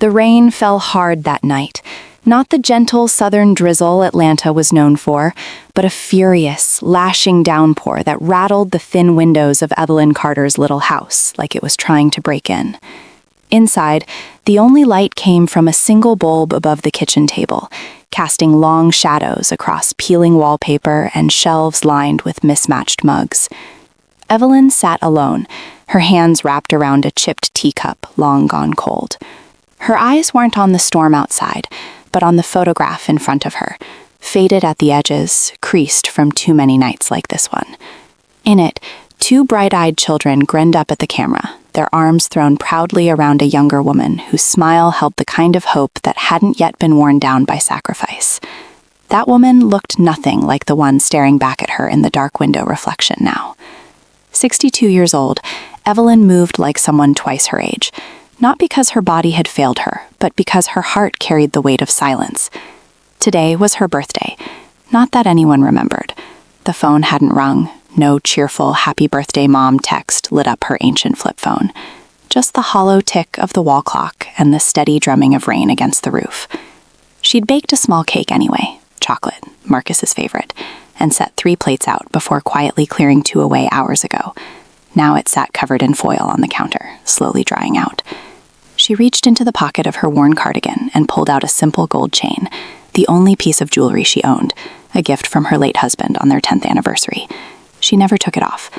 The rain fell hard that night. Not the gentle southern drizzle Atlanta was known for, but a furious, lashing downpour that rattled the thin windows of Evelyn Carter's little house like it was trying to break in. Inside, the only light came from a single bulb above the kitchen table, casting long shadows across peeling wallpaper and shelves lined with mismatched mugs. Evelyn sat alone, her hands wrapped around a chipped teacup long gone cold. Her eyes weren't on the storm outside, but on the photograph in front of her, faded at the edges, creased from too many nights like this one. In it, two bright-eyed children grinned up at the camera, their arms thrown proudly around a younger woman whose smile held the kind of hope that hadn't yet been worn down by sacrifice. That woman looked nothing like the one staring back at her in the dark window reflection now. 62 years old, Evelyn moved like someone twice her age, not because her body had failed her, but because her heart carried the weight of silence. Today was her birthday, not that anyone remembered. The phone hadn't rung, no cheerful happy birthday mom text lit up her ancient flip phone. Just the hollow tick of the wall clock and the steady drumming of rain against the roof. She'd baked a small cake anyway, chocolate, Marcus's favorite, and set 3 plates out before quietly clearing 2 away hours ago. Now it sat covered in foil on the counter, slowly drying out. She reached into the pocket of her worn cardigan and pulled out a simple gold chain, the only piece of jewelry she owned, a gift from her late husband on their 10th anniversary. She never took it off,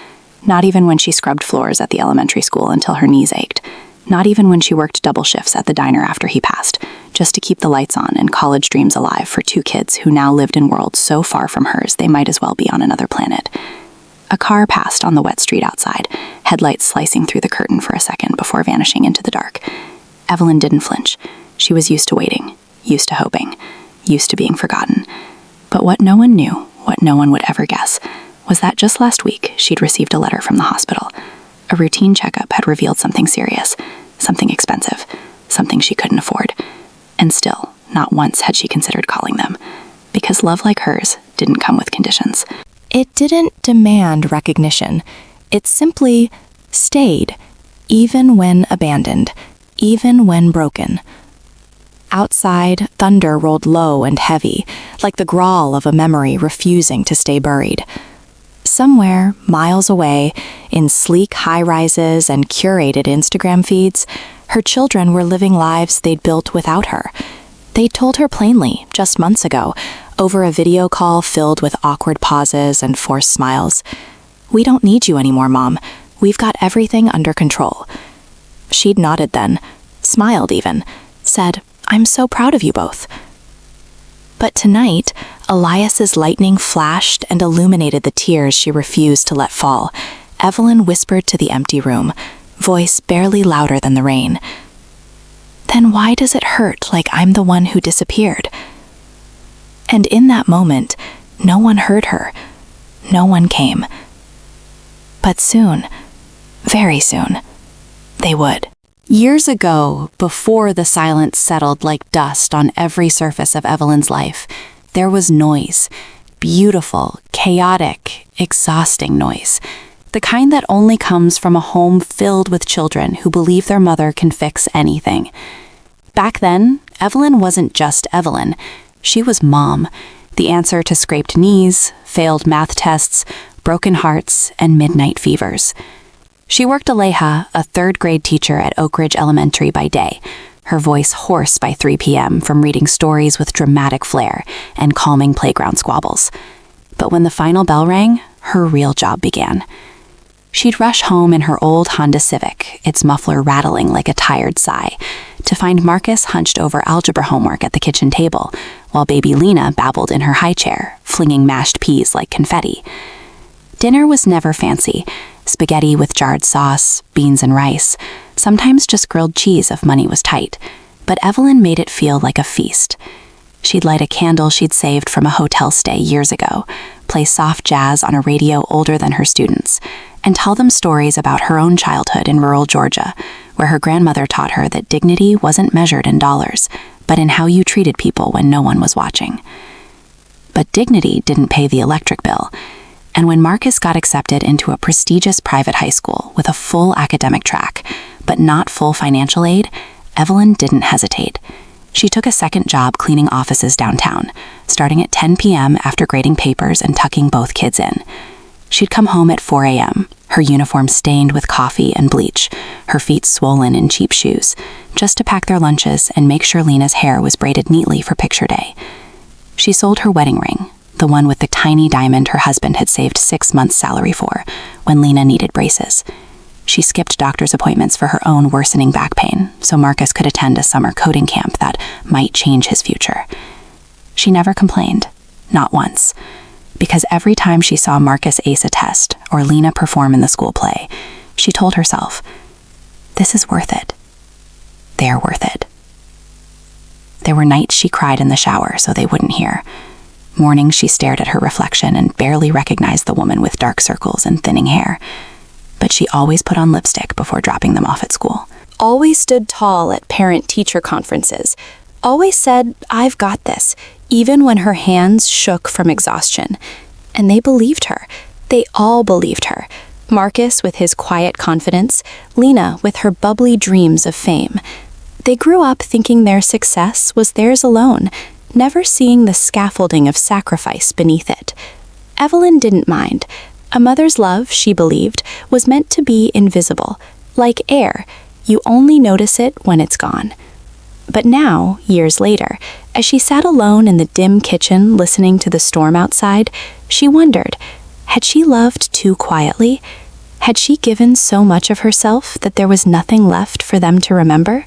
not even when she scrubbed floors at the elementary school until her knees ached, not even when she worked double shifts at the diner after he passed, just to keep the lights on and college dreams alive for 2 kids who now lived in worlds so far from hers they might as well be on another planet. A car passed on the wet street outside, headlights slicing through the curtain for a second before vanishing into the dark. Evelyn didn't flinch. She was used to waiting, used to hoping, used to being forgotten. But what no one knew, what no one would ever guess, was that just last week she'd received a letter from the hospital. A routine checkup had revealed something serious, something expensive, something she couldn't afford. And still, not once had she considered calling them, because love like hers didn't come with conditions. It didn't demand recognition. It simply stayed, even when abandoned, even when broken. Outside, thunder rolled low and heavy, like the growl of a memory refusing to stay buried. Somewhere, miles away, in sleek high-rises and curated Instagram feeds, her children were living lives they'd built without her. They'd told her plainly, just months ago, over a video call filled with awkward pauses and forced smiles, "We don't need you anymore, Mom. We've got everything under control." She'd nodded then, smiled even, said, "I'm so proud of you both." But tonight, Elias's lightning flashed and illuminated the tears she refused to let fall. Evelyn whispered to the empty room, voice barely louder than the rain, "Then why does it hurt like I'm the one who disappeared?" And in that moment, no one heard her. No one came. But soon, very soon, they would. Years ago, before the silence settled like dust on every surface of Evelyn's life, there was noise. Beautiful, chaotic, exhausting noise. The kind that only comes from a home filled with children who believe their mother can fix anything. Back then, Evelyn wasn't just Evelyn. She was Mom, the answer to scraped knees, failed math tests, broken hearts, and midnight fevers. She worked Aleja, a 3rd-grade teacher at Oak Ridge Elementary, by day, her voice hoarse by 3 p.m. from reading stories with dramatic flair and calming playground squabbles. But when the final bell rang, her real job began. She'd rush home in her old Honda Civic, its muffler rattling like a tired sigh, to find Marcus hunched over algebra homework at the kitchen table, while baby Lena babbled in her high chair, flinging mashed peas like confetti. Dinner was never fancy. Spaghetti with jarred sauce, beans and rice, sometimes just grilled cheese if money was tight. But Evelyn made it feel like a feast. She'd light a candle she'd saved from a hotel stay years ago, play soft jazz on a radio older than her students, and tell them stories about her own childhood in rural Georgia, where her grandmother taught her that dignity wasn't measured in dollars, but in how you treated people when no one was watching. But dignity didn't pay the electric bill. And when Marcus got accepted into a prestigious private high school with a full academic track, but not full financial aid, Evelyn didn't hesitate. She took a second job cleaning offices downtown, starting at 10 p.m. after grading papers and tucking both kids in. She'd come home at 4 a.m., her uniform stained with coffee and bleach, her feet swollen in cheap shoes, just to pack their lunches and make sure Lena's hair was braided neatly for picture day. She sold her wedding ring, the one with the tiny diamond her husband had saved 6 months' salary for, when Lena needed braces. She skipped doctor's appointments for her own worsening back pain, so Marcus could attend a summer coding camp that might change his future. She never complained, not once, because every time she saw Marcus ace a test or Lena perform in the school play, she told herself, "This is worth it. They're worth it." There were nights she cried in the shower so they wouldn't hear. Mornings she stared at her reflection and barely recognized the woman with dark circles and thinning hair. But she always put on lipstick before dropping them off at school. Always stood tall at parent-teacher conferences. Always said, "I've got this," even when her hands shook from exhaustion. And they believed her. They all believed her. Marcus with his quiet confidence, Lena with her bubbly dreams of fame. They grew up thinking their success was theirs alone, never seeing the scaffolding of sacrifice beneath it. Evelyn didn't mind. A mother's love, she believed, was meant to be invisible. Like air, you only notice it when it's gone. But now, years later, as she sat alone in the dim kitchen listening to the storm outside, she wondered, had she loved too quietly? Had she given so much of herself that there was nothing left for them to remember?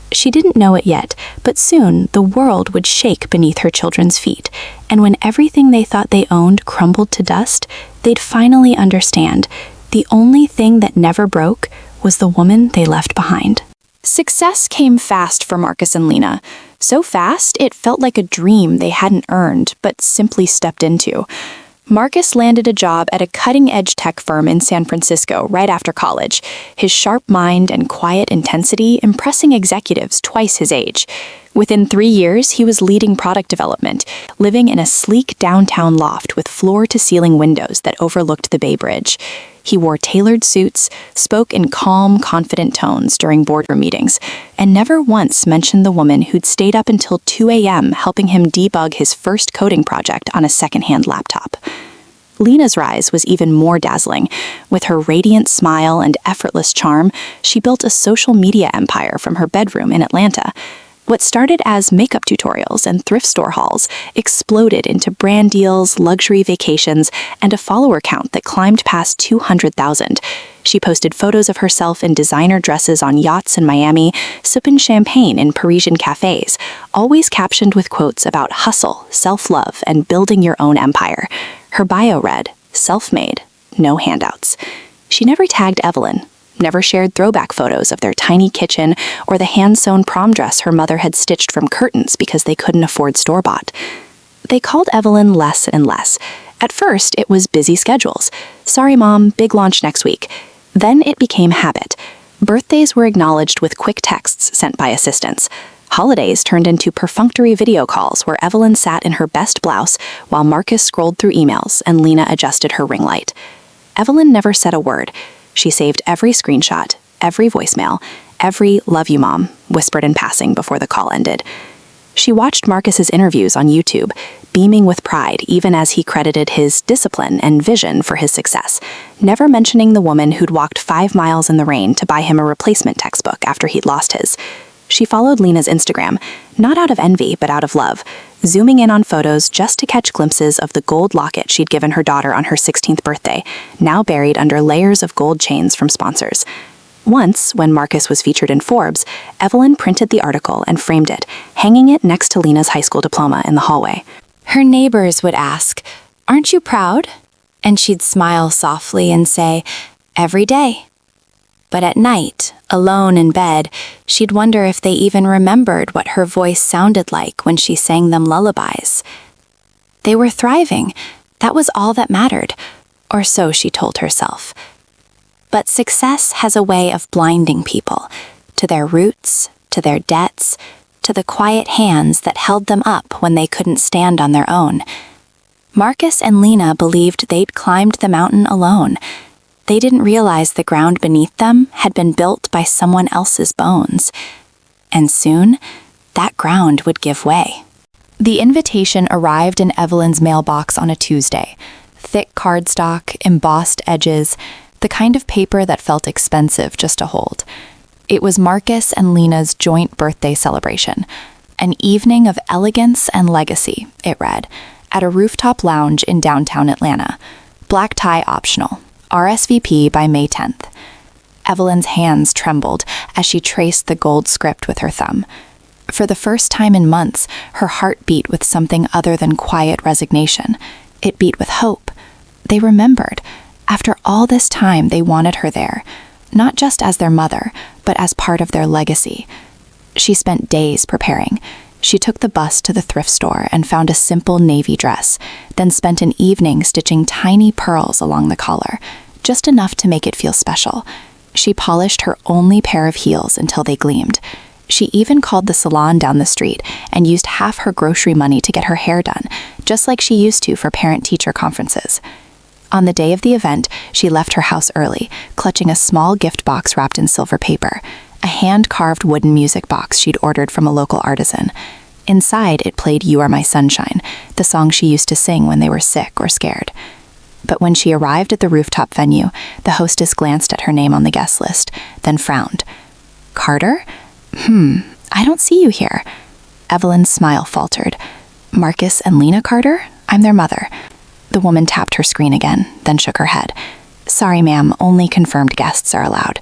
She didn't know it yet, but soon the world would shake beneath her children's feet, and when everything they thought they owned crumbled to dust, they'd finally understand the only thing that never broke was the woman they left behind. Success came fast for Marcus and Lena. So fast, it felt like a dream they hadn't earned, but simply stepped into. Marcus landed a job at a cutting-edge tech firm in San Francisco right after college, his sharp mind and quiet intensity impressing executives twice his age. Within 3 years, he was leading product development, living in a sleek downtown loft with floor-to-ceiling windows that overlooked the Bay Bridge. He wore tailored suits, spoke in calm, confident tones during boardroom meetings, and never once mentioned the woman who'd stayed up until 2 a.m. helping him debug his first coding project on a secondhand laptop. Lena's rise was even more dazzling. With her radiant smile and effortless charm, she built a social media empire from her bedroom in Atlanta. What started as makeup tutorials and thrift store hauls exploded into brand deals, luxury vacations, and a follower count that climbed past 200,000. She posted photos of herself in designer dresses on yachts in Miami, sipping champagne in Parisian cafes, always captioned with quotes about hustle, self-love, and building your own empire. Her bio read, "Self-made, no handouts." She never tagged Evelyn, never shared throwback photos of their tiny kitchen or the hand-sewn prom dress her mother had stitched from curtains because they couldn't afford store-bought. They called Evelyn less and less. At first, it was busy schedules. "Sorry, Mom, big launch next week." Then it became habit. Birthdays were acknowledged with quick texts sent by assistants. Holidays turned into perfunctory video calls where Evelyn sat in her best blouse while Marcus scrolled through emails and Lena adjusted her ring light. Evelyn never said a word. She saved every screenshot, every voicemail, every "love you, Mom," whispered in passing before the call ended. She watched Marcus's interviews on YouTube, beaming with pride even as he credited his discipline and vision for his success, never mentioning the woman who'd walked 5 miles in the rain to buy him a replacement textbook after he'd lost his. She followed Lena's Instagram, not out of envy but out of love, zooming in on photos just to catch glimpses of the gold locket she'd given her daughter on her 16th birthday, now buried under layers of gold chains from sponsors. Once, when Marcus was featured in Forbes, Evelyn printed the article and framed it, hanging it next to Lena's high school diploma in the hallway. Her neighbors would ask, "Aren't you proud?" And she'd smile softly and say, "Every day." But at night, alone in bed, she'd wonder if they even remembered what her voice sounded like when she sang them lullabies. They were thriving. That was all that mattered, or so she told herself. But success has a way of blinding people to their roots, to their debts, to the quiet hands that held them up when they couldn't stand on their own. Marcus and Lena believed they'd climbed the mountain alone. They didn't realize the ground beneath them had been built by someone else's bones. And soon, that ground would give way. The invitation arrived in Evelyn's mailbox on a Tuesday. Thick cardstock, embossed edges, the kind of paper that felt expensive just to hold. It was Marcus and Lena's joint birthday celebration. An evening of elegance and legacy, it read, at a rooftop lounge in downtown Atlanta. Black tie optional. RSVP by May 10th. Evelyn's hands trembled as she traced the gold script with her thumb. For the first time in months, her heart beat with something other than quiet resignation. It beat with hope. They remembered. After all this time, they wanted her there, not just as their mother, but as part of their legacy. She spent days preparing. She took the bus to the thrift store and found a simple navy dress, then spent an evening stitching tiny pearls along the collar, just enough to make it feel special. She polished her only pair of heels until they gleamed. She even called the salon down the street and used half her grocery money to get her hair done, just like she used to for parent-teacher conferences. On the day of the event, she left her house early, clutching a small gift box wrapped in silver paper, a hand-carved wooden music box she'd ordered from a local artisan. Inside, it played You Are My Sunshine, the song she used to sing when they were sick or scared. But when she arrived at the rooftop venue, the hostess glanced at her name on the guest list, then frowned. Carter? I don't see you here. Evelyn's smile faltered. Marcus and Lena Carter? I'm their mother. The woman tapped her screen again, then shook her head. Sorry, ma'am, only confirmed guests are allowed.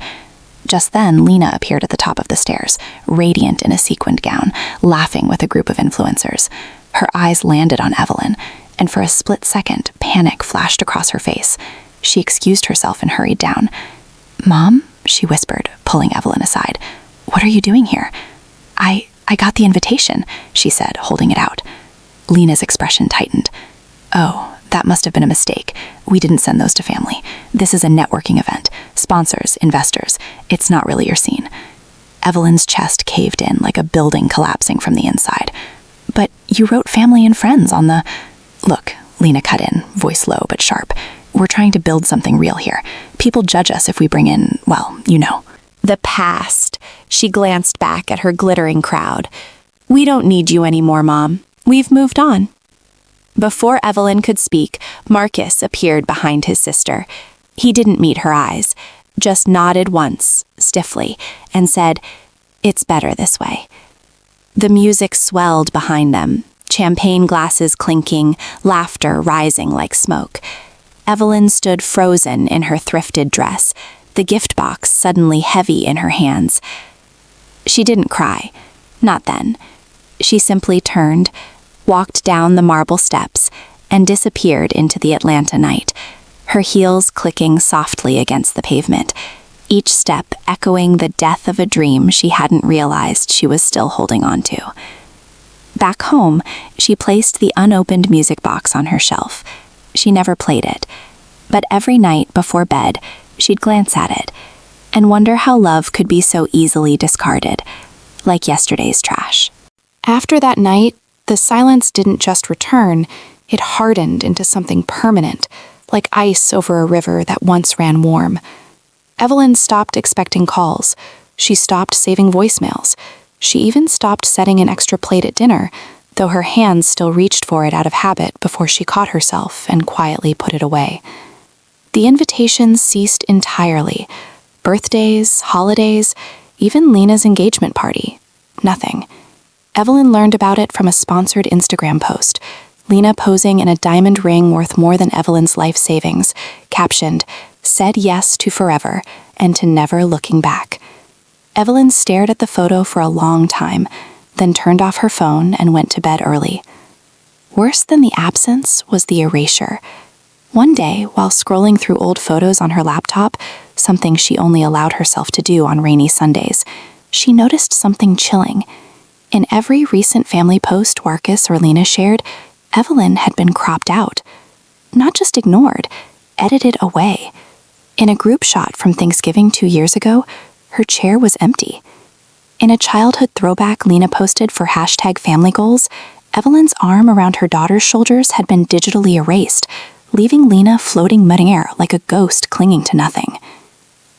Just then, Lena appeared at the top of the stairs, radiant in a sequined gown, laughing with a group of influencers. Her eyes landed on Evelyn, and for a split second, panic flashed across her face. She excused herself and hurried down. Mom, she whispered, pulling Evelyn aside. What are you doing here? I got the invitation, she said, holding it out. Lena's expression tightened. Oh, that must have been a mistake. We didn't send those to family. This is a networking event. Sponsors, investors. It's not really your scene. Evelyn's chest caved in like a building collapsing from the inside. But you wrote family and friends on the... Look, Lena cut in, voice low but sharp. We're trying to build something real here. People judge us if we bring in, well, you know. The past. She glanced back at her glittering crowd. We don't need you anymore, Mom. We've moved on. Before Evelyn could speak, Marcus appeared behind his sister. He didn't meet her eyes, just nodded once, stiffly, and said, It's better this way. The music swelled behind them, champagne glasses clinking, laughter rising like smoke. Evelyn stood frozen in her thrifted dress, the gift box suddenly heavy in her hands. She didn't cry, not then. She simply turned, walked down the marble steps, and disappeared into the Atlanta night, her heels clicking softly against the pavement, each step echoing the death of a dream she hadn't realized she was still holding on to. Back home, she placed the unopened music box on her shelf. She never played it, but every night before bed, she'd glance at it and wonder how love could be so easily discarded, like yesterday's trash. After that night, the silence didn't just return, it hardened into something permanent, like ice over a river that once ran warm. Evelyn stopped expecting calls. She stopped saving voicemails. She even stopped setting an extra plate at dinner, though her hands still reached for it out of habit before she caught herself and quietly put it away. The invitations ceased entirely. Birthdays, holidays, even Lena's engagement party. Nothing. Evelyn learned about it from a sponsored Instagram post, Lena posing in a diamond ring worth more than Evelyn's life savings, captioned, Said yes to forever and to never looking back. Evelyn stared at the photo for a long time, then turned off her phone and went to bed early. Worse than the absence was the erasure. One day, while scrolling through old photos on her laptop, something she only allowed herself to do on rainy Sundays, she noticed something chilling. In every recent family post Marcus or Lena shared, Evelyn had been cropped out. Not just ignored, edited away. In a group shot from Thanksgiving 2 years ago, her chair was empty. In a childhood throwback Lena posted for #FamilyGoals, Evelyn's arm around her daughter's shoulders had been digitally erased, leaving Lena floating midair like a ghost clinging to nothing.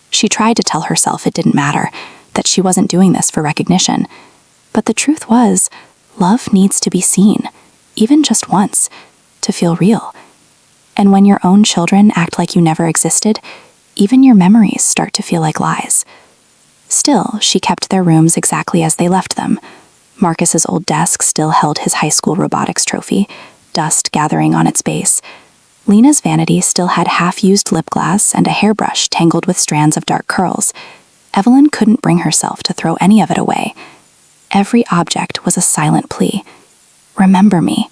She tried to tell herself it didn't matter, that she wasn't doing this for recognition. But the truth was, love needs to be seen, even just once, to feel real. And when your own children act like you never existed, even your memories start to feel like lies. Still, she kept their rooms exactly as they left them. Marcus's old desk still held his high school robotics trophy, dust gathering on its base. Lena's vanity still had half-used lip gloss and a hairbrush tangled with strands of dark curls. Evelyn couldn't bring herself to throw any of it away. Every object was a silent plea. Remember me.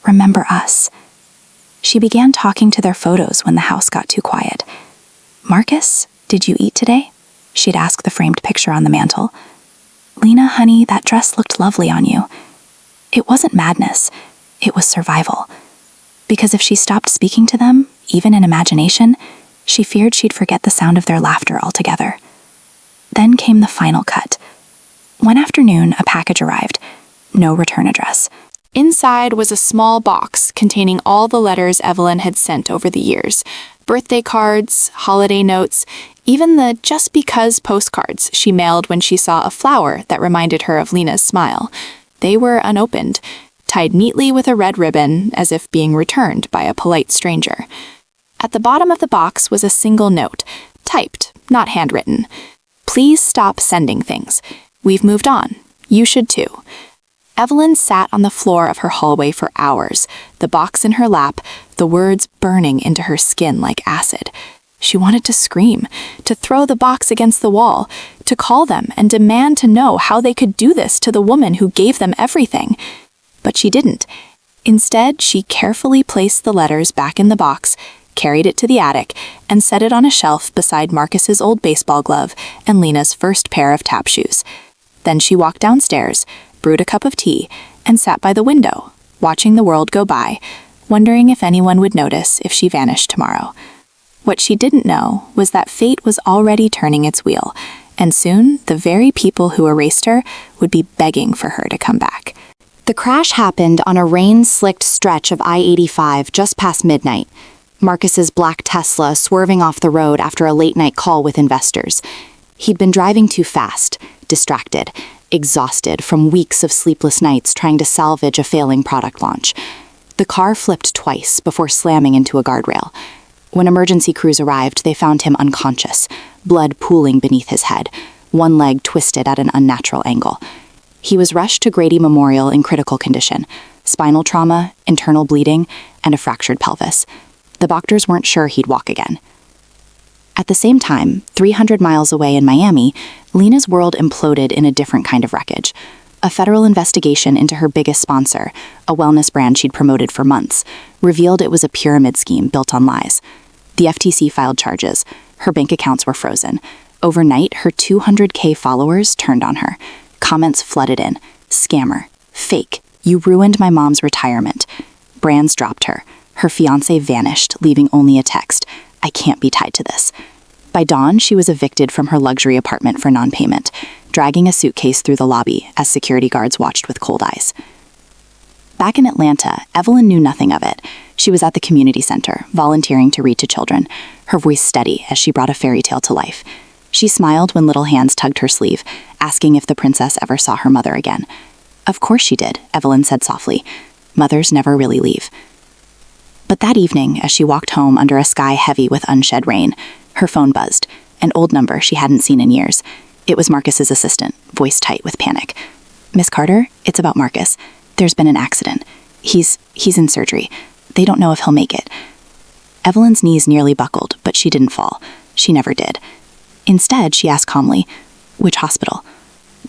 Remember us. She began talking to their photos when the house got too quiet. Marcus, did you eat today? She'd ask the framed picture on the mantel. Lena, honey, that dress looked lovely on you. It wasn't madness. It was survival. Because if she stopped speaking to them, even in imagination, she feared she'd forget the sound of their laughter altogether. Then came the final cut. One afternoon, a package arrived. No return address. Inside was a small box containing all the letters Evelyn had sent over the years. Birthday cards, holiday notes, even the just because postcards she mailed when she saw a flower that reminded her of Lena's smile. They were unopened, tied neatly with a red ribbon as if being returned by a polite stranger. At the bottom of the box was a single note, typed, not handwritten. Please stop sending things. We've moved on. You should too. Evelyn sat on the floor of her hallway for hours, the box in her lap, the words burning into her skin like acid. She wanted to scream, to throw the box against the wall, to call them and demand to know how they could do this to the woman who gave them everything. But she didn't. Instead, she carefully placed the letters back in the box, carried it to the attic, and set it on a shelf beside Marcus's old baseball glove and Lena's first pair of tap shoes. Then she walked downstairs, brewed a cup of tea, and sat by the window, watching the world go by, wondering if anyone would notice if she vanished tomorrow. What she didn't know was that fate was already turning its wheel, and soon the very people who erased her would be begging for her to come back. The crash happened on a rain-slicked stretch of I-85 just past midnight. Marcus's black Tesla swerving off the road after a late-night call with investors. He'd been driving too fast, distracted, exhausted from weeks of sleepless nights trying to salvage a failing product launch. The car flipped twice before slamming into a guardrail. When emergency crews arrived, they found him unconscious, blood pooling beneath his head, one leg twisted at an unnatural angle. He was rushed to Grady Memorial in critical condition, spinal trauma, internal bleeding, and a fractured pelvis. The doctors weren't sure he'd walk again. At the same time, 300 miles away in Miami, Lena's world imploded in a different kind of wreckage. A federal investigation into her biggest sponsor, a wellness brand she'd promoted for months, revealed it was a pyramid scheme built on lies. The FTC filed charges. Her bank accounts were frozen. Overnight, her 200K followers turned on her. Comments flooded in. Scammer. Fake. You ruined my mom's retirement. Brands dropped her. Her fiancé vanished, leaving only a text. I can't be tied to this. By dawn, she was evicted from her luxury apartment for non-payment, dragging a suitcase through the lobby as security guards watched with cold eyes. Back in Atlanta, Evelyn knew nothing of it. She was at the community center, volunteering to read to children, her voice steady as she brought a fairy tale to life. She smiled when little hands tugged her sleeve, asking if the princess ever saw her mother again. Of course she did, Evelyn said softly. Mothers never really leave. But that evening, as she walked home under a sky heavy with unshed rain, her phone buzzed, an old number she hadn't seen in years. It was Marcus's assistant, voice tight with panic. Miss Carter, it's about Marcus. There's been an accident. He's in surgery. They don't know if he'll make it. Evelyn's knees nearly buckled, but she didn't fall. She never did. Instead, she asked calmly, which hospital?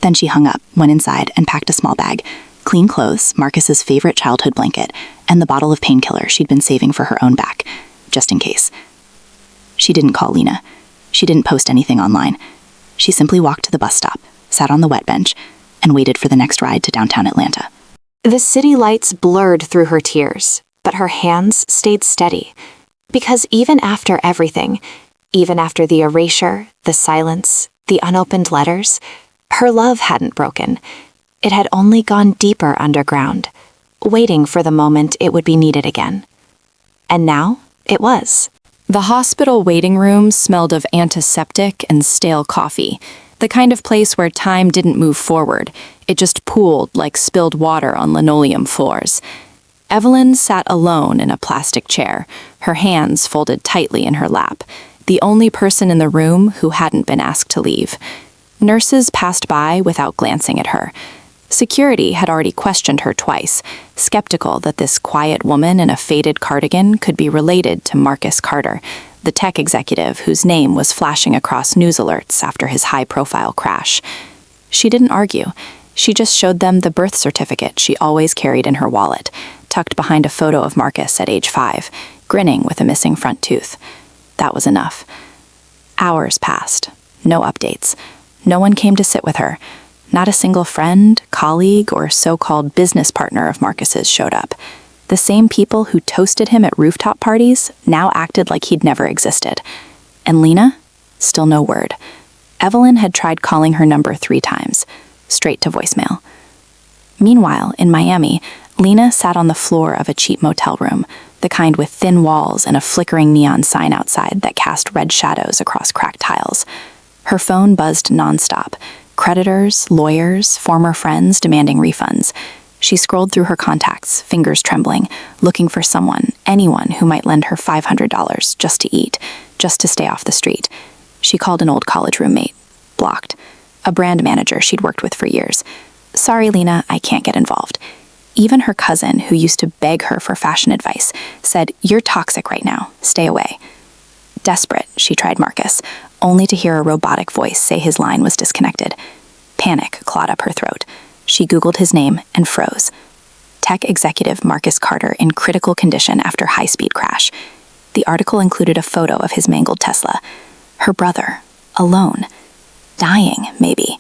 Then she hung up, went inside, and packed a small bag. Clean clothes, Marcus's favorite childhood blanket, and the bottle of painkiller she'd been saving for her own back, just in case. She didn't call Lena. She didn't post anything online. She simply walked to the bus stop, sat on the wet bench, and waited for the next ride to downtown Atlanta. The city lights blurred through her tears, but her hands stayed steady. Because even after everything, even after the erasure, the silence, the unopened letters, her love hadn't broken. It had only gone deeper underground, waiting for the moment it would be needed again. And now it was. The hospital waiting room smelled of antiseptic and stale coffee. The kind of place where time didn't move forward. It just pooled like spilled water on linoleum floors. Evelyn sat alone in a plastic chair, her hands folded tightly in her lap, the only person in the room who hadn't been asked to leave. Nurses passed by without glancing at her. Security had already questioned her twice, skeptical that this quiet woman in a faded cardigan could be related to Marcus Carter, the tech executive whose name was flashing across news alerts after his high-profile crash. She didn't argue. She just showed them the birth certificate she always carried in her wallet, tucked behind a photo of Marcus at age 5, grinning with a missing front tooth. That was enough. Hours passed. No updates. No one came to sit with her. Not a single friend, colleague, or so-called business partner of Marcus's showed up. The same people who toasted him at rooftop parties now acted like he'd never existed. And Lena? Still no word. Evelyn had tried calling her number 3 times, straight to voicemail. Meanwhile, in Miami, Lena sat on the floor of a cheap motel room, the kind with thin walls and a flickering neon sign outside that cast red shadows across cracked tiles. Her phone buzzed nonstop. Creditors, lawyers, former friends demanding refunds. She scrolled through her contacts, fingers trembling, looking for someone, anyone who might lend her $500 just to eat, just to stay off the street. She called an old college roommate. Blocked. A brand manager she'd worked with for years. Sorry, Lena, I can't get involved. Even her cousin, who used to beg her for fashion advice, said, "You're toxic right now. Stay away." Desperate, she tried Marcus, only to hear a robotic voice say his line was disconnected. Panic clawed up her throat. She Googled his name and froze. Tech executive Marcus Carter in critical condition after high-speed crash. The article included a photo of his mangled Tesla. Her brother, alone. Dying, maybe.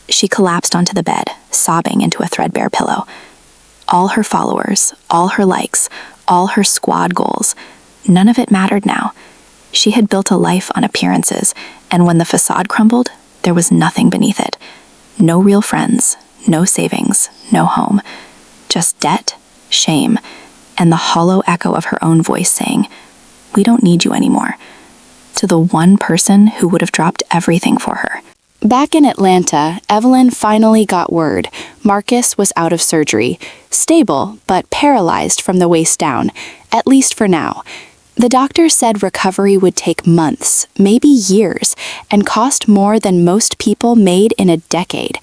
She collapsed onto the bed, sobbing into a threadbare pillow. All her followers, all her likes, all her squad goals, none of it mattered now. She had built a life on appearances, and when the facade crumbled, there was nothing beneath it. No real friends, no savings, no home. Just debt, shame, and the hollow echo of her own voice saying, "We don't need you anymore," to the one person who would have dropped everything for her. Back in Atlanta, Evelyn finally got word. Marcus was out of surgery, stable but paralyzed from the waist down, at least for now. The doctor said recovery would take months, maybe years, and cost more than most people made in a decade.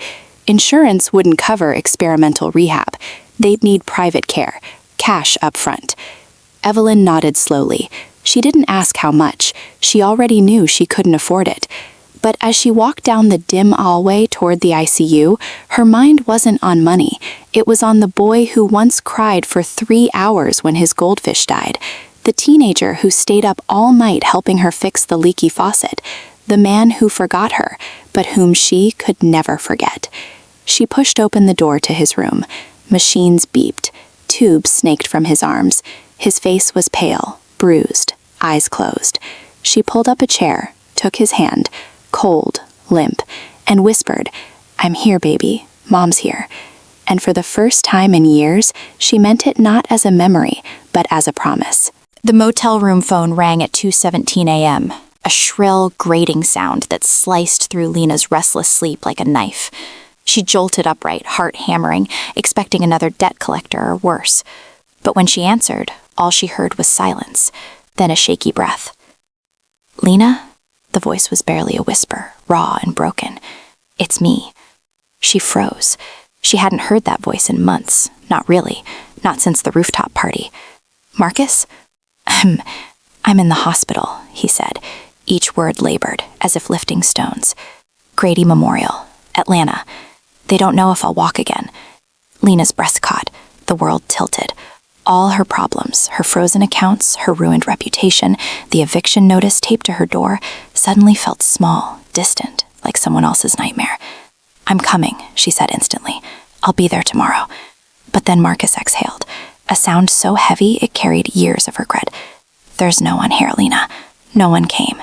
Insurance wouldn't cover experimental rehab. They'd need private care, cash up front. Evelyn nodded slowly. She didn't ask how much. She already knew she couldn't afford it. But as she walked down the dim hallway toward the ICU, her mind wasn't on money. It was on the boy who once cried for 3 hours when his goldfish died. The teenager who stayed up all night helping her fix the leaky faucet. The man who forgot her, but whom she could never forget. She pushed open the door to his room. Machines beeped. Tubes snaked from his arms. His face was pale, bruised, eyes closed. She pulled up a chair, took his hand, cold, limp, and whispered, "I'm here, baby. Mom's here." And for the first time in years, she meant it not as a memory, but as a promise. The motel room phone rang at 2:17 a.m., a shrill, grating sound that sliced through Lena's restless sleep like a knife. She jolted upright, heart hammering, expecting another debt collector or worse. But when she answered, all she heard was silence, then a shaky breath. "Lena?" The voice was barely a whisper, raw and broken. "It's me." She froze. She hadn't heard that voice in months. Not really. Not since the rooftop party. "Marcus?" I'm in the hospital," he said, each word labored, as if lifting stones. "Grady Memorial, Atlanta. They don't know if I'll walk again." Lena's breath caught. The world tilted. All her problems, her frozen accounts, her ruined reputation, the eviction notice taped to her door, suddenly felt small, distant, like someone else's nightmare. "I'm coming," she said instantly. "I'll be there tomorrow." But then Marcus exhaled, a sound so heavy it carried years of regret. "There's no one here, Lena. No one came.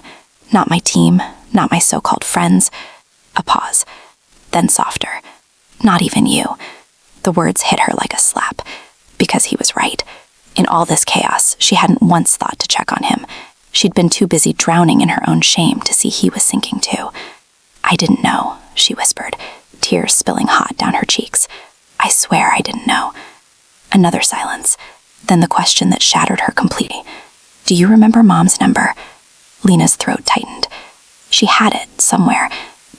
Not my team, not my so-called friends." A pause. Then softer. "Not even you." The words hit her like a slap. Because he was right. In all this chaos, she hadn't once thought to check on him. She'd been too busy drowning in her own shame to see he was sinking too. "I I didn't know, she whispered, tears spilling hot down her cheeks. I swear I didn't know. Another silence, then the question that shattered her completely. Do you remember Mom's number? Lena's throat tightened. She had it, somewhere,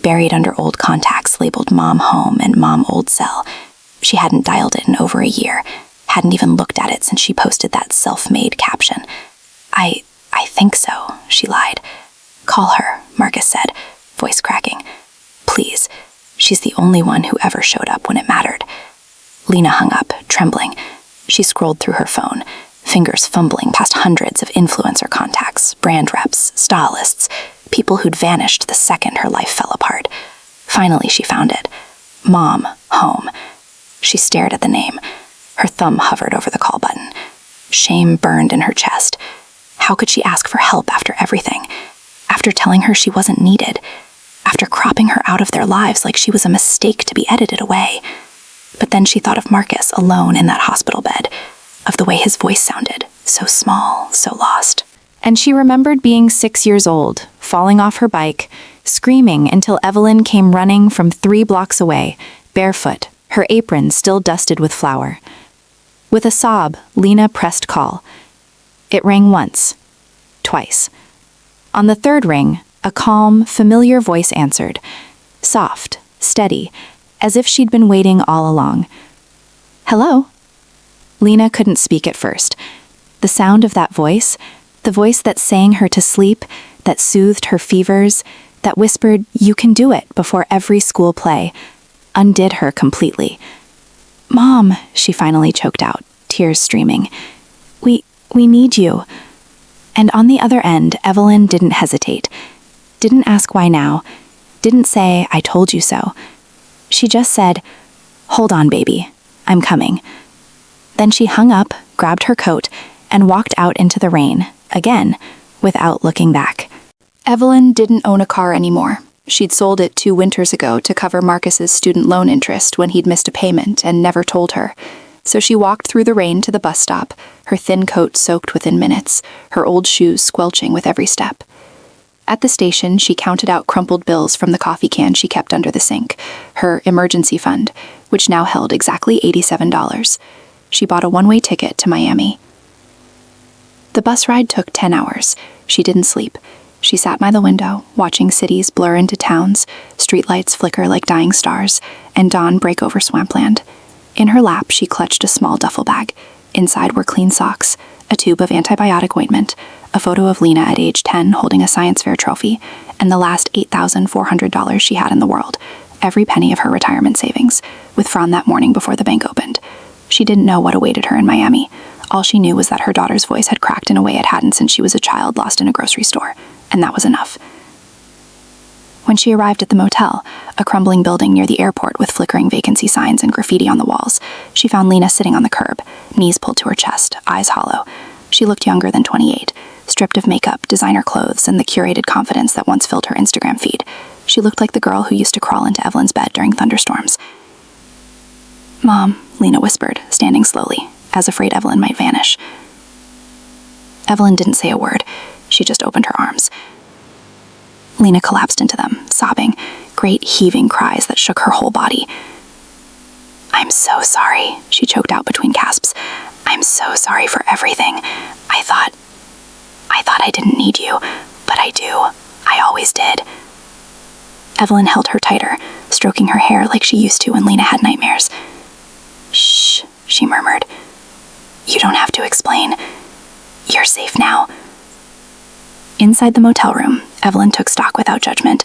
buried under old contacts labeled Mom Home and Mom Old Cell. She hadn't dialed it in over a year, hadn't even looked at it since she posted that self-made caption. I think so, she lied. Call her, Marcus said, voice cracking. Please, she's the only one who ever showed up when it mattered. Lena hung up, trembling. She scrolled through her phone, fingers fumbling past hundreds of influencer contacts, brand reps, stylists, people who'd vanished the second her life fell apart. Finally, she found it. Mom, Home. She stared at the name. Her thumb hovered over the call button. Shame burned in her chest. How could she ask for help after everything? After telling her she wasn't needed? After cropping her out of their lives like she was a mistake to be edited away? But then she thought of Marcus alone in that hospital bed, of the way his voice sounded, so small, so lost. And she remembered being 6 years old, falling off her bike, screaming until Evelyn came running from 3 blocks away, barefoot, her apron still dusted with flour. With a sob, Lena pressed call. It rang once, twice. On the third ring, a calm, familiar voice answered, soft, steady, as if she'd been waiting all along. Hello? Lena couldn't speak at first. The sound of that voice, the voice that sang her to sleep, that soothed her fevers, that whispered, "You can do it," before every school play, undid her completely. Mom, she finally choked out, tears streaming. We need you. And on the other end, Evelyn didn't hesitate. Didn't ask why now. Didn't say, I told you so. She just said, hold on, baby. I'm coming. Then she hung up, grabbed her coat, and walked out into the rain, again, without looking back. Evelyn didn't own a car anymore. She'd sold it 2 winters ago to cover Marcus's student loan interest when he'd missed a payment and never told her. So she walked through the rain to the bus stop, her thin coat soaked within minutes, her old shoes squelching with every step. At the station, she counted out crumpled bills from the coffee can she kept under the sink, her emergency fund, which now held exactly $87. She bought a one-way ticket to Miami. The bus ride took 10 hours. She didn't sleep. She sat by the window, watching cities blur into towns, streetlights flicker like dying stars, and dawn break over swampland. In her lap, she clutched a small duffel bag. Inside were clean socks, a tube of antibiotic ointment, a photo of Lena at age 10 holding a science fair trophy, and the last $8,400 she had in the world, every penny of her retirement savings, withdrawn that morning before the bank opened. She didn't know what awaited her in Miami. All she knew was that her daughter's voice had cracked in a way it hadn't since she was a child lost in a grocery store, and that was enough. When she arrived at the motel, a crumbling building near the airport with flickering vacancy signs and graffiti on the walls, she found Lena sitting on the curb, knees pulled to her chest, eyes hollow. She looked younger than 28, stripped of makeup, designer clothes, and the curated confidence that once filled her Instagram feed. She looked like the girl who used to crawl into Evelyn's bed during thunderstorms. Mom, Lena whispered, standing slowly, as afraid Evelyn might vanish. Evelyn didn't say a word. She just opened her arms. Lena collapsed into them, sobbing, great heaving cries that shook her whole body. I'm so sorry, she choked out between gasps. I'm so sorry for everything. I thought I didn't need you, but I do. I always did. Evelyn held her tighter, stroking her hair like she used to when Lena had nightmares. Shh, she murmured. You don't have to explain. You're safe now. Inside the motel room, Evelyn took stock without judgment.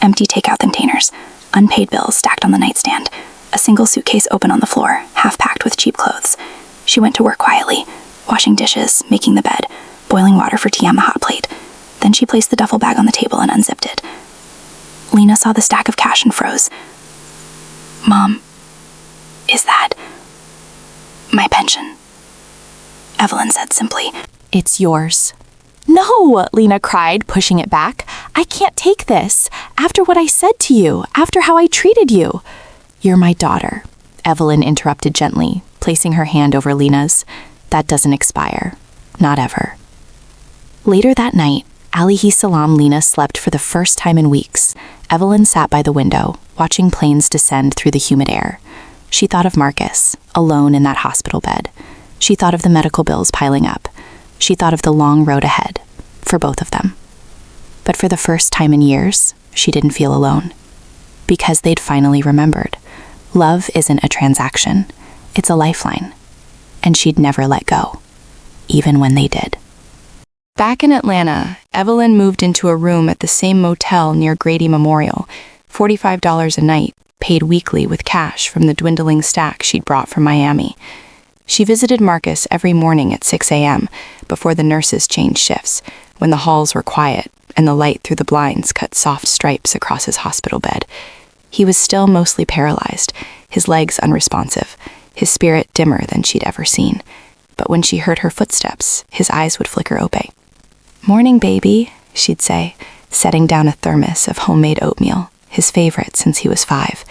Empty takeout containers, unpaid bills stacked on the nightstand, a single suitcase open on the floor, half-packed with cheap clothes. She went to work quietly, washing dishes, making the bed, boiling water for tea on the hot plate. Then she placed the duffel bag on the table and unzipped it. Lena saw the stack of cash and froze. Mom, is that my pension? Evelyn said simply. It's yours. No, Lena cried, pushing it back. I can't take this. After what I said to you, after how I treated you. You're my daughter, Evelyn interrupted gently, placing her hand over Lena's. That doesn't expire. Not ever. Later that night, Alayhi salam. Lena slept for the first time in weeks. Evelyn sat by the window, watching planes descend through the humid air. She thought of Marcus, alone in that hospital bed. She thought of the medical bills piling up. She thought of the long road ahead, for both of them. But for the first time in years, she didn't feel alone. Because they'd finally remembered. Love isn't a transaction. It's a lifeline. And she'd never let go, even when they did. Back in Atlanta, Evelyn moved into a room at the same motel near Grady Memorial, $45 a night, paid weekly with cash from the dwindling stack she'd brought from Miami. She visited Marcus every morning at 6 a.m. before the nurses changed shifts, when the halls were quiet and the light through the blinds cut soft stripes across his hospital bed. He was still mostly paralyzed, his legs unresponsive, his spirit dimmer than she'd ever seen. But when she heard her footsteps, his eyes would flicker open. "Morning, baby," she'd say, setting down a thermos of homemade oatmeal, his favorite since he was 5.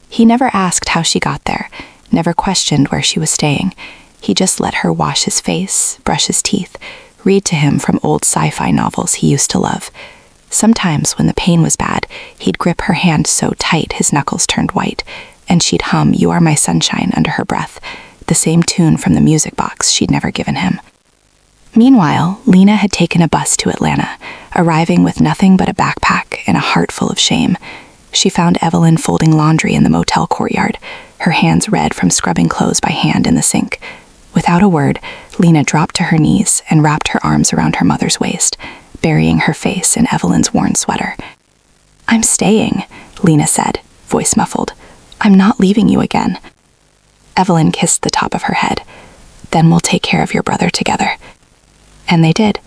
He never asked how she got there, never questioned where she was staying. He just let her wash his face, brush his teeth, read to him from old sci-fi novels he used to love. Sometimes, when the pain was bad, he'd grip her hand so tight his knuckles turned white, and she'd hum "You Are My Sunshine" under her breath, the same tune from the music box she'd never given him. Meanwhile, Lena had taken a bus to Atlanta, arriving with nothing but a backpack and a heart full of shame. She found Evelyn folding laundry in the motel courtyard, her hands red from scrubbing clothes by hand in the sink. Without a word, Lena dropped to her knees and wrapped her arms around her mother's waist, burying her face in Evelyn's worn sweater. "I'm staying," Lena said, voice muffled. "I'm not leaving you again." Evelyn kissed the top of her head. "Then we'll take care of your brother together." And they did.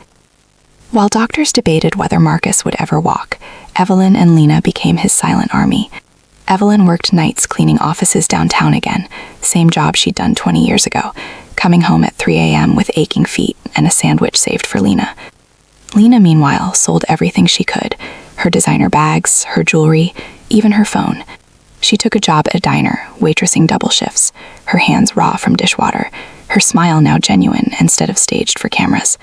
While doctors debated whether Marcus would ever walk, Evelyn and Lena became his silent army. Evelyn worked nights cleaning offices downtown again, same job she'd done 20 years ago, coming home at 3 a.m. with aching feet and a sandwich saved for Lena. Lena, meanwhile, sold everything she could, her designer bags, her jewelry, even her phone. She took a job at a diner, waitressing double shifts, her hands raw from dishwater, her smile now genuine instead of staged for cameras.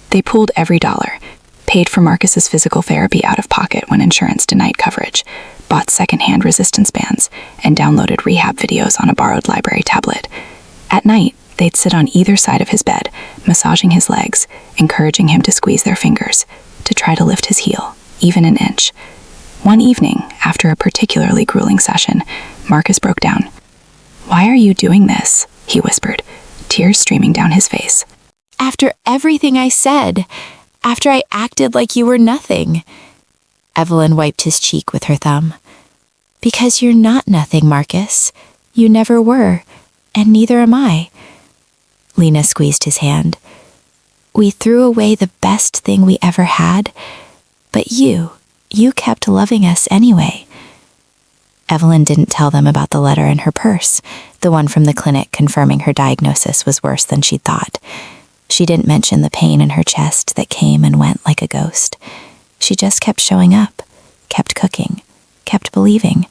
They pooled every dollar, paid for Marcus's physical therapy out of pocket when insurance denied coverage, bought secondhand resistance bands, and downloaded rehab videos on a borrowed library tablet. At night, they'd sit on either side of his bed, massaging his legs, encouraging him to squeeze their fingers, to try to lift his heel, even an inch. One evening, after a particularly grueling session, Marcus broke down. "Why are you doing this?" he whispered, tears streaming down his face. "After everything I said, after I acted like you were nothing." Evelyn wiped his cheek with her thumb. "Because you're not nothing, Marcus. You never were, and neither am I." Lena squeezed his hand. "We threw away the best thing we ever had, but you kept loving us anyway." Evelyn didn't tell them about the letter in her purse, the one from the clinic confirming her diagnosis was worse than she'd thought. She didn't mention the pain in her chest that came and went like a ghost. She just kept showing up, kept cooking, kept believing.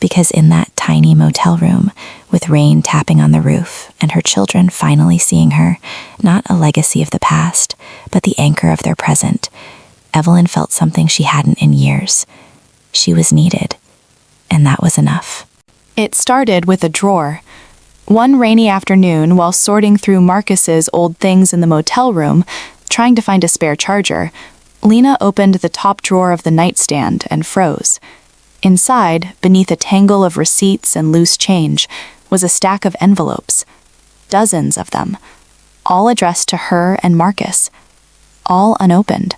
Because in that tiny motel room, with rain tapping on the roof and her children finally seeing her, not a legacy of the past, but the anchor of their present, Evelyn felt something she hadn't in years. She was needed, and that was enough. It started with a drawer. One rainy afternoon, while sorting through Marcus's old things in the motel room, trying to find a spare charger, Lena opened the top drawer of the nightstand and froze. Inside, beneath a tangle of receipts and loose change, was a stack of envelopes. Dozens of them, all addressed to her and Marcus. All unopened.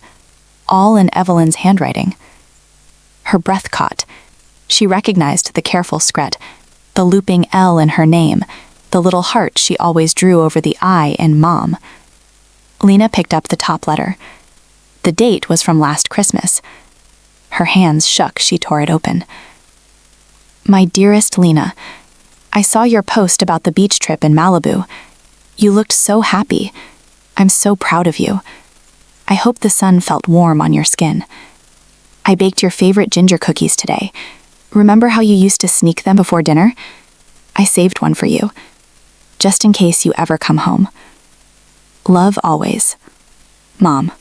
All in Evelyn's handwriting. Her breath caught. She recognized the careful scred, the looping L in her name, the little heart she always drew over the I in Mom. Lena picked up the top letter. The date was from last Christmas. Her hands shook, she tore it open. "My dearest Lena, I saw your post about the beach trip in Malibu. You looked so happy. I'm so proud of you. I hope the sun felt warm on your skin. I baked your favorite ginger cookies today. Remember how you used to sneak them before dinner? I saved one for you, just in case you ever come home. Love always. Mom."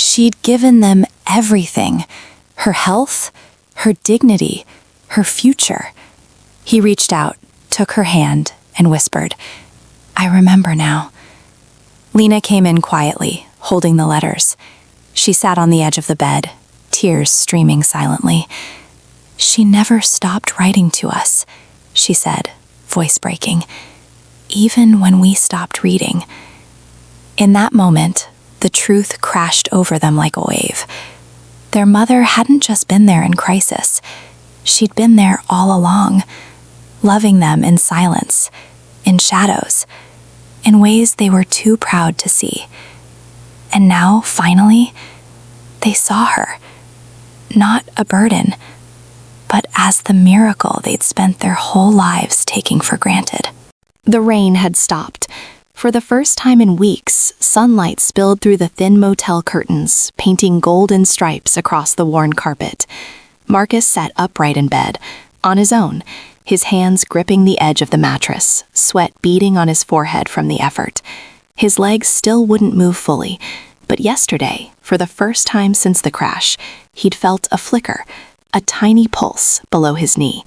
She'd given them everything, her health, her dignity, her future. He reached out, took her hand, and whispered, "I remember now." Lena came in quietly, holding the letters. She sat on the edge of the bed, tears streaming silently. "She never stopped writing to us," she said, voice breaking, "even when we stopped reading." In that moment, the truth crashed over them like a wave. Their mother hadn't just been there in crisis. She'd been there all along, loving them in silence, in shadows, in ways they were too proud to see. And now, finally, they saw her, not a burden, but as the miracle they'd spent their whole lives taking for granted. The rain had stopped. For the first time in weeks, sunlight spilled through the thin motel curtains, painting golden stripes across the worn carpet. Marcus sat upright in bed, on his own, his hands gripping the edge of the mattress, sweat beading on his forehead from the effort. His legs still wouldn't move fully, but yesterday, for the first time since the crash, he'd felt a flicker, a tiny pulse below his knee.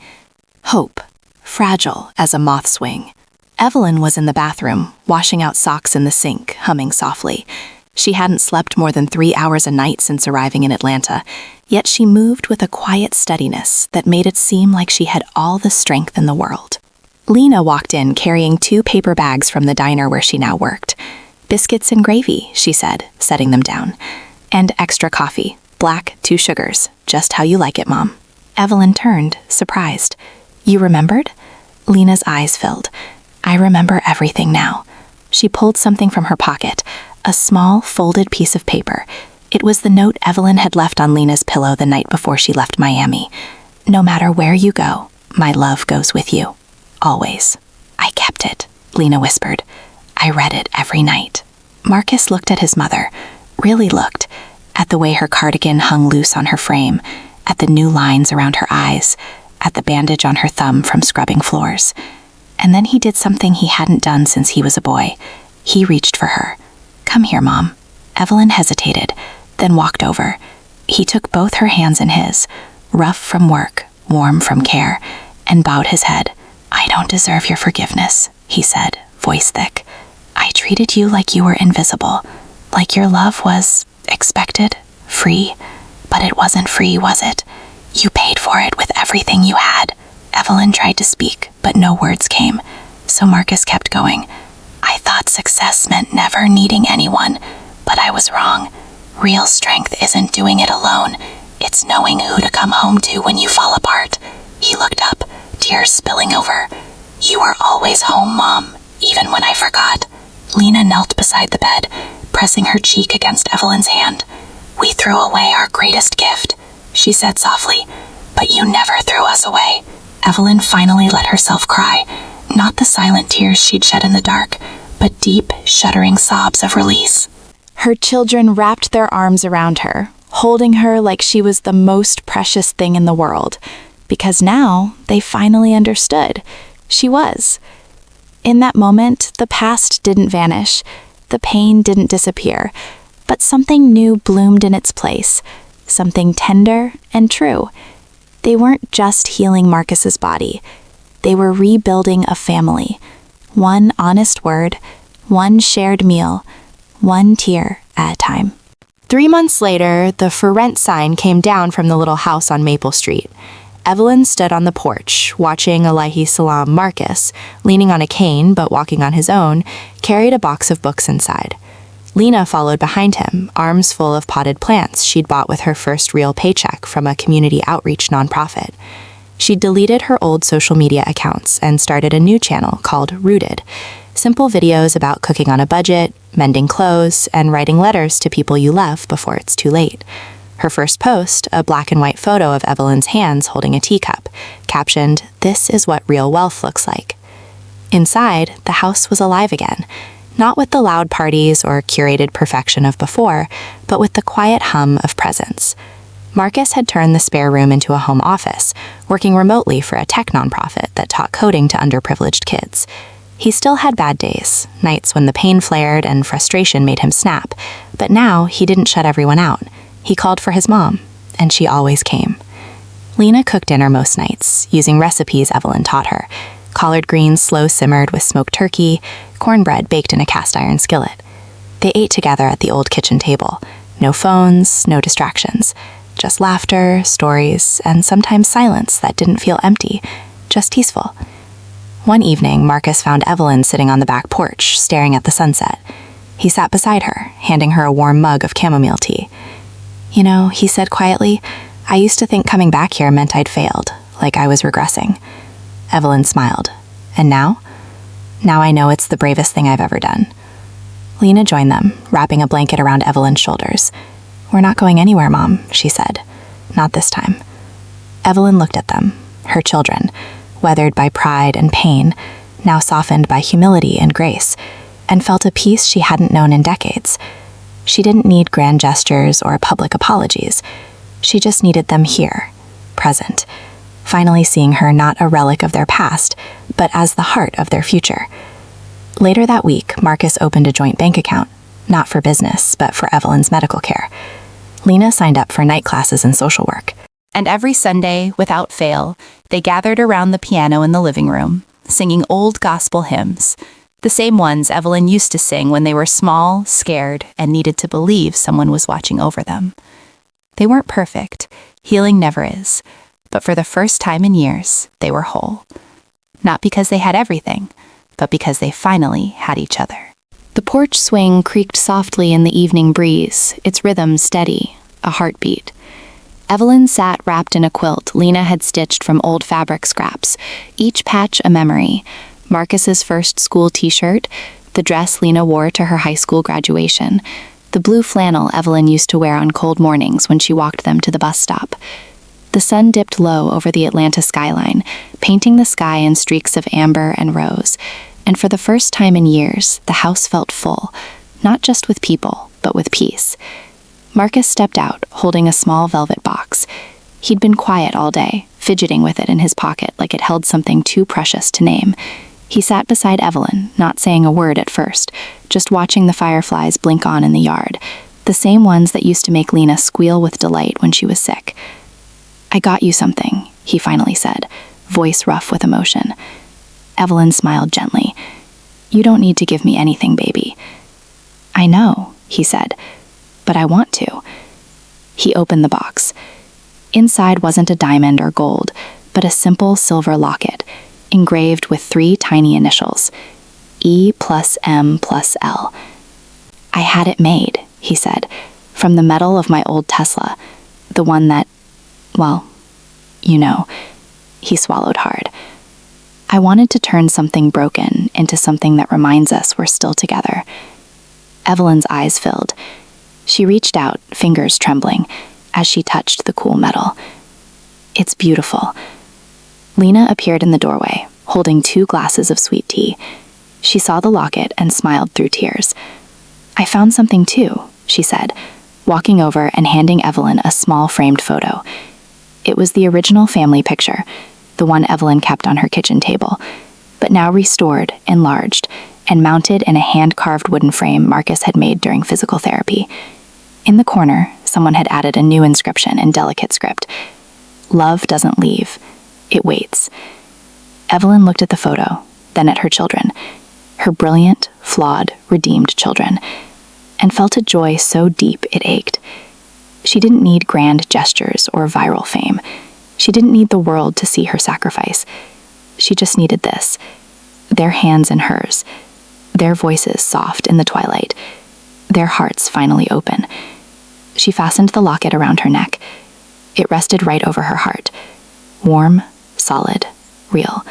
Hope, fragile as a moth's wing. Evelyn was in the bathroom, washing out socks in the sink, humming softly. She hadn't slept more than 3 hours a night since arriving in Atlanta, yet she moved with a quiet steadiness that made it seem like she had all the strength in the world. Lena walked in carrying 2 paper bags from the diner where she now worked. "Biscuits and gravy," she said, setting them down. "And extra coffee. Black, 2 sugars. Just how you like it, Mom." Evelyn turned, surprised. "You remembered?" Lena's eyes filled. "I remember everything now." She pulled something from her pocket, a small, folded piece of paper. It was the note Evelyn had left on Lena's pillow the night before she left Miami. "No matter where you go, my love goes with you. Always." "I kept it," Lena whispered. "I read it every night." Marcus looked at his mother, really looked, at the way her cardigan hung loose on her frame, at the new lines around her eyes, at the bandage on her thumb from scrubbing floors. And then he did something he hadn't done since he was a boy. He reached for her. "Come here, Mom." Evelyn hesitated, then walked over. He took both her hands in his, rough from work, warm from care, and bowed his head. "I don't deserve your forgiveness," he said, voice thick. "I treated you like you were invisible, like your love was expected, free. But it wasn't free, was it? You paid for it with everything you had." Evelyn tried to speak, but no words came, so Marcus kept going. "I thought success meant never needing anyone, but I was wrong. Real strength isn't doing it alone. It's knowing who to come home to when you fall apart." He looked up, tears spilling over. "You were always home, Mom, even when I forgot." Lena knelt beside the bed, pressing her cheek against Evelyn's hand. "We threw away our greatest gift," she said softly, "but you never threw us away." Evelyn finally let herself cry, not the silent tears she'd shed in the dark, but deep, shuddering sobs of release. Her children wrapped their arms around her, holding her like she was the most precious thing in the world, because now they finally understood. She was. In that moment, the past didn't vanish, the pain didn't disappear, but something new bloomed in its place, something tender and true. They weren't just healing Marcus's body. They were rebuilding a family. One honest word, one shared meal, one tear at a time. 3 months later, the for rent sign came down from the little house on Maple Street. Evelyn stood on the porch, watching Alayhi Salam Marcus, leaning on a cane but walking on his own, carried a box of books inside. Lena followed behind him, arms full of potted plants she'd bought with her first real paycheck from a community outreach nonprofit. She'd deleted her old social media accounts and started a new channel called Rooted. Simple videos about cooking on a budget, mending clothes, and writing letters to people you love before it's too late. Her first post, a black and white photo of Evelyn's hands holding a teacup, captioned, "This is what real wealth looks like." Inside, the house was alive again. Not with the loud parties or curated perfection of before, but with the quiet hum of presence. Marcus had turned the spare room into a home office, working remotely for a tech nonprofit that taught coding to underprivileged kids. He still had bad days, nights when the pain flared and frustration made him snap, But now he didn't shut everyone out. He called for his mom, and she always came. Lena cooked dinner most nights, using recipes Evelyn taught her. Collard greens slow-simmered with smoked turkey, cornbread baked in a cast-iron skillet. They ate together at the old kitchen table. No phones, no distractions. Just laughter, stories, and sometimes silence that didn't feel empty, just peaceful. One evening, Marcus found Evelyn sitting on the back porch, staring at the sunset. He sat beside her, handing her a warm mug of chamomile tea. "You know," he said quietly, "I used to think coming back here meant I'd failed, like I was regressing." Evelyn smiled. "And now? Now I know it's the bravest thing I've ever done." Lena joined them, wrapping a blanket around Evelyn's shoulders. "We're not going anywhere, Mom," she said. "Not this time." Evelyn looked at them, her children, weathered by pride and pain, now softened by humility and grace, and felt a peace she hadn't known in decades. She didn't need grand gestures or public apologies. She just needed them here, present, finally seeing her not a relic of their past, but as the heart of their future. Later that week, Marcus opened a joint bank account, not for business, but for Evelyn's medical care. Lena signed up for night classes and social work. And every Sunday, without fail, they gathered around the piano in the living room, singing old gospel hymns, the same ones Evelyn used to sing when they were small, scared, and needed to believe someone was watching over them. They weren't perfect, healing never is, but for the first time in years, they were whole. Not because they had everything, but because they finally had each other. The porch swing creaked softly in the evening breeze, its rhythm steady, a heartbeat. Evelyn sat wrapped in a quilt Lena had stitched from old fabric scraps, each patch a memory. Marcus's first school t-shirt, the dress Lena wore to her high school graduation, the blue flannel Evelyn used to wear on cold mornings when she walked them to the bus stop. The sun dipped low over the Atlanta skyline, painting the sky in streaks of amber and rose, and for the first time in years, the house felt full, not just with people, but with peace. Marcus stepped out, holding a small velvet box. He'd been quiet all day, fidgeting with it in his pocket like it held something too precious to name. He sat beside Evelyn, not saying a word at first, just watching the fireflies blink on in the yard, the same ones that used to make Lena squeal with delight when she was sick. "I got you something," he finally said, voice rough with emotion. Evelyn smiled gently. "You don't need to give me anything, baby." "I know," he said, "but I want to." He opened the box. Inside wasn't a diamond or gold, but a simple silver locket, engraved with 3 tiny initials, E+M+L. "I had it made," he said, "from the metal of my old Tesla, the one that, well, you know." He swallowed hard. "I wanted to turn something broken into something that reminds us we're still together." Evelyn's eyes filled. She reached out, fingers trembling, as she touched the cool metal. "It's beautiful." Lena appeared in the doorway, holding 2 glasses of sweet tea. She saw the locket and smiled through tears. "I found something too," she said, walking over and handing Evelyn a small framed photo. It was the original family picture, the one Evelyn kept on her kitchen table, but now restored, enlarged, and mounted in a hand-carved wooden frame Marcus had made during physical therapy. In the corner, someone had added a new inscription in delicate script. "Love doesn't leave. It waits." Evelyn looked at the photo, then at her children, her brilliant, flawed, redeemed children, and felt a joy so deep it ached. She didn't need grand gestures or viral fame. She didn't need the world to see her sacrifice. She just needed this. Their hands in hers, their voices soft in the twilight, their hearts finally open. She fastened the locket around her neck. It rested right over her heart, warm, solid, real.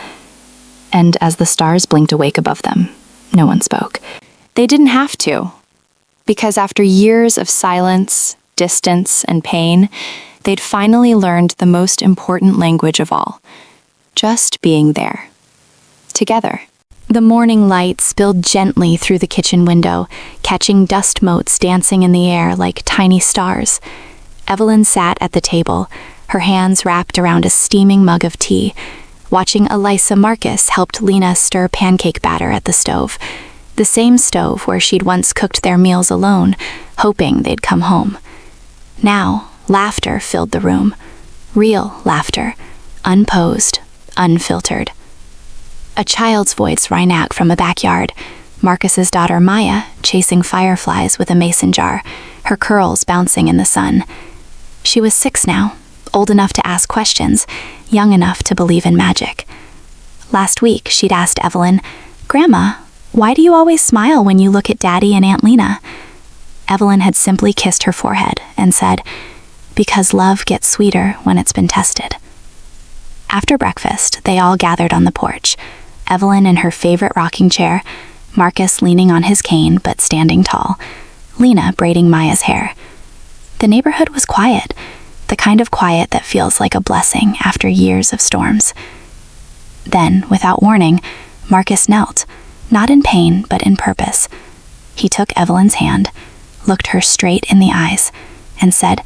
And as the stars blinked awake above them, no one spoke. They didn't have to, because after years of silence, distance, and pain, they'd finally learned the most important language of all, just being there, together. The morning light spilled gently through the kitchen window, catching dust motes dancing in the air like tiny stars. Evelyn sat at the table, her hands wrapped around a steaming mug of tea, watching Elisa Marcus helped Lena stir pancake batter at the stove. The the same stove where she'd once cooked their meals alone, hoping they'd come home. Now, laughter filled the room. Real laughter, unposed, unfiltered. A child's voice rang out from a backyard, Marcus's daughter Maya chasing fireflies with a mason jar, her curls bouncing in the sun. She was 6 now, old enough to ask questions, young enough to believe in magic. Last week, she'd asked Evelyn, "Grandma, why do you always smile when you look at Daddy and Aunt Lena?" Evelyn had simply kissed her forehead and said, "Because love gets sweeter when it's been tested." After breakfast, they all gathered on the porch, Evelyn in her favorite rocking chair, Marcus leaning on his cane but standing tall, Lena braiding Maya's hair. The neighborhood was quiet, the kind of quiet that feels like a blessing after years of storms. Then, without warning, Marcus knelt, not in pain but in purpose. He took Evelyn's hand, looked her straight in the eyes, and said,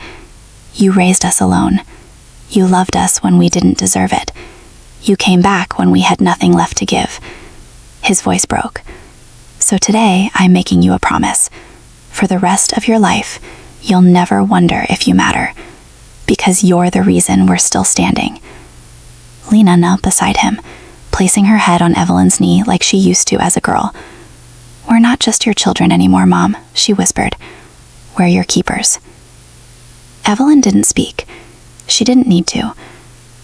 "You raised us alone. You loved us when we didn't deserve it. You came back when we had nothing left to give." His voice broke. "So today, I'm making you a promise. For the rest of your life, you'll never wonder if you matter, because you're the reason we're still standing." Lena knelt beside him, placing her head on Evelyn's knee like she used to as a girl. "We're not just your children anymore, Mom," she whispered. "We're your keepers." Evelyn didn't speak. She didn't need to.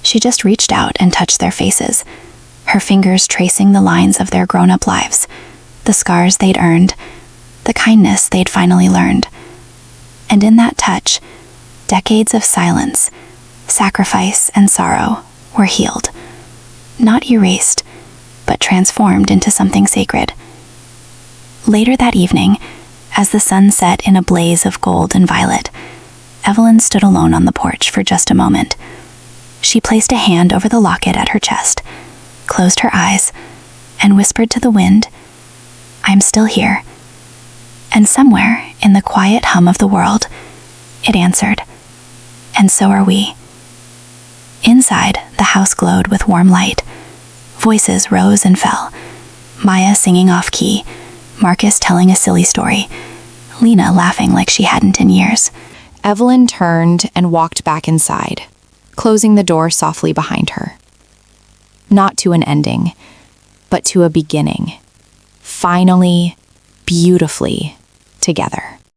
She just reached out and touched their faces, her fingers tracing the lines of their grown-up lives, the scars they'd earned, the kindness they'd finally learned. And in that touch, decades of silence, sacrifice, and sorrow were healed. Not erased, but transformed into something sacred. Later that evening, as the sun set in a blaze of gold and violet, Evelyn stood alone on the porch for just a moment. She placed a hand over the locket at her chest, closed her eyes, and whispered to the wind, "I'm still here." And somewhere in the quiet hum of the world, it answered, "And so are we." Inside, the house glowed with warm light. Voices rose and fell, Maya singing off-key, Marcus telling a silly story, Lena laughing like she hadn't in years. Evelyn turned and walked back inside, closing the door softly behind her. Not to an ending, but to a beginning. Finally, beautifully, together.